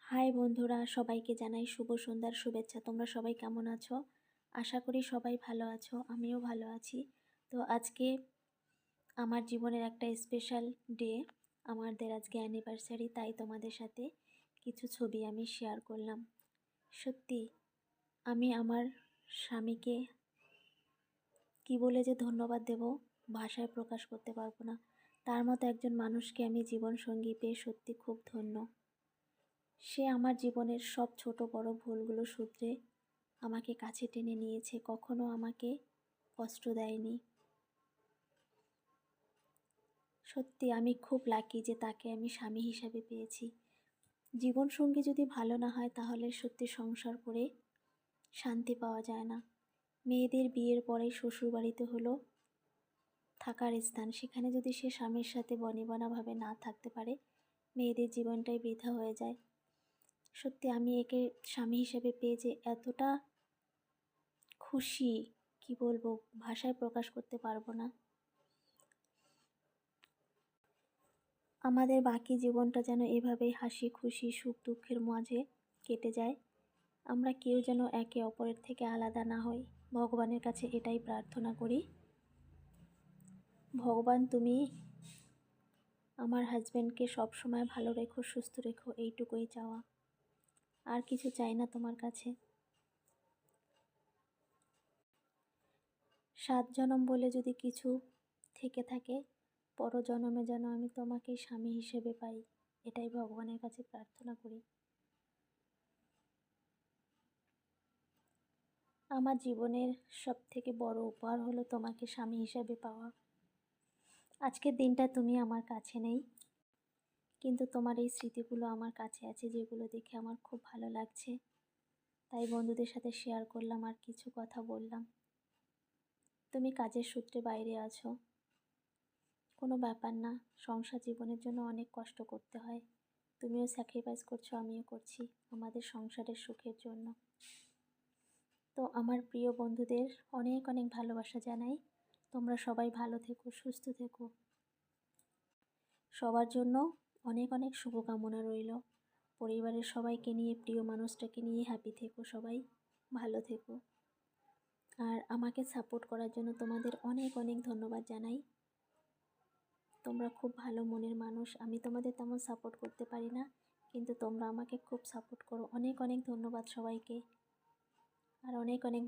High বন্ধুরা, সবাইকে জানাই শুভ সন্ধ্যার শুভেচ্ছা। তোমরা সবাই কেমন আছো? আশা করি সবাই ভালো আছো, আমিও ভালো আছি। তো আজকে আমার জীবনের একটা স্পেশাল ডে, আমাদের আজকে অ্যানিভার্সারি, তাই তোমাদের সাথে কিছু ছবি আমি শেয়ার করলাম। সত্যি আমি আমার স্বামীকে কি বলে যে ধন্যবাদ দেব, ভাষায় প্রকাশ করতে পারবো না। তার মতো একজন মানুষকে আমি জীবনসঙ্গী পেয়ে সত্যি খুব ধন্য। সে আমার জীবনের সব ছোট বড় ভুলগুলো শুধরে আমাকে কাছে টেনে নিয়েছে, কখনো আমাকে কষ্ট দেয়নি। সত্যি আমি খুব লাকি যে তাকে আমি স্বামী হিসাবে পেয়েছি। জীবনসঙ্গী যদি ভালো না হয় তাহলে সত্যি সংসার করে শান্তি পাওয়া যায় না। মেয়েদের বিয়ের পরেই শ্বশুরবাড়িতে হলো থাকার স্থান, সেখানে যদি সে স্বামীর সাথে বনিবনাভাবে না থাকতে পারে, মেয়েদের জীবনটাই বৃথা হয়ে যায়। সত্যি আমি একে স্বামী হিসেবে পেয়ে যে এতটা খুশি, কি বলবো, ভাষায় প্রকাশ করতে পারবো না। আমাদের বাকি জীবনটা যেন এভাবেই হাসি খুশি সুখ দুঃখের মাঝে কেটে যায়। আমরা কেউ যেন একে অপরের থেকে আলাদা না হই। ভগবানের কাছে এটাই প্রার্থনা করি, ভগবান তুমি আমার হাজব্যান্ডকে সবসময় ভালো রেখো, সুস্থ রেখো, এইটুকুই চাওয়া। আর কিছু চাই না তোমার কাছে। 7 জনম বলে যদি কিছু থেকে থাকে, পরজন্মে যেন আমি তোমাকে স্বামী হিসেবে পাই, এটাই ভগবানের কাছে প্রার্থনা করি। আমার জীবনের সবথেকে বড় উপহার হলো তোমাকে স্বামী হিসেবে পাওয়া। আজকের দিনটা তুমি আমার কাছে নেই, কিন্তু তোমার এই স্মৃতিগুলো আমার কাছে আছে, যেগুলো দেখে আমার খুব ভালো লাগছে। তাই বন্ধুদের সাথে শেয়ার করলাম আর কিছু কথা বললাম। তুমি কাজের সূত্রে বাইরে আছো, কোনো ব্যাপার না। সংসার জীবনের জন্য অনেক কষ্ট করতে হয়, তুমিও স্যাক্রিফাইস করছো, আমিও করছি আমাদের সংসারের সুখের জন্য। তো আমার প্রিয় বন্ধুদের অনেক অনেক ভালোবাসা জানাই। তোমরা সবাই ভালো থেকো, সুস্থ থেকো। সবার জন্য অনেক অনেক শুভকামনা রইল। পরিবারের সবাইকে নিয়ে, প্রিয় মানুষটাকে নিয়ে হ্যাপি থেকো, সবাই ভালো থেকো। আর আমাকে সাপোর্ট করার জন্য তোমাদের অনেক অনেক ধন্যবাদ জানাই। তোমরা খুব ভালো মনের মানুষ। আমি তোমাদের তেমন সাপোর্ট করতে পারি না, কিন্তু তোমরা আমাকে খুব সাপোর্ট করো। অনেক অনেক ধন্যবাদ সবাইকে, আর অনেক অনেক